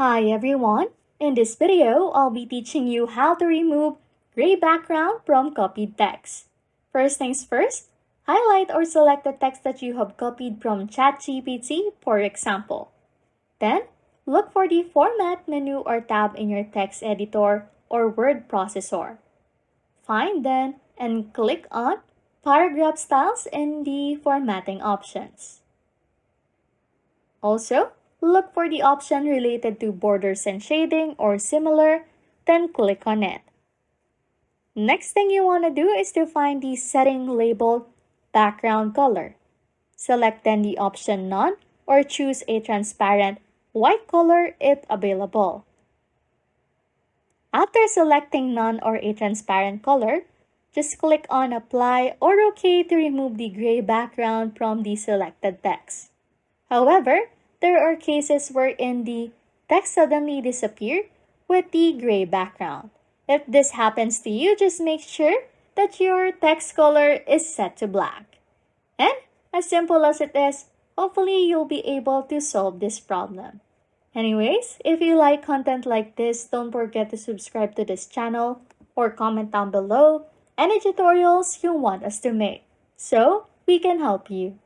Hi everyone! In this video, I'll be teaching you how to remove gray background from copied text. First things first, highlight or select the text that you have copied from ChatGPT, for example. Then, look for the Format menu or tab in your text editor or word processor. Find then and click on Paragraph Styles in the Formatting options. Also, look for the option related to borders and shading or similar, then click on it. Next thing you want to do is to find the setting labeled background color. Select then the option None or choose a transparent white color if available. After selecting None or a transparent color, just click on Apply or OK to remove the gray background from the selected text. However, there are cases wherein the text suddenly disappears with the gray background. If this happens to you, just make sure that your text color is set to black. And as simple as it is, hopefully you'll be able to solve this problem. Anyways, if you like content like this, don't forget to subscribe to this channel or comment down below any tutorials you want us to make so we can help you.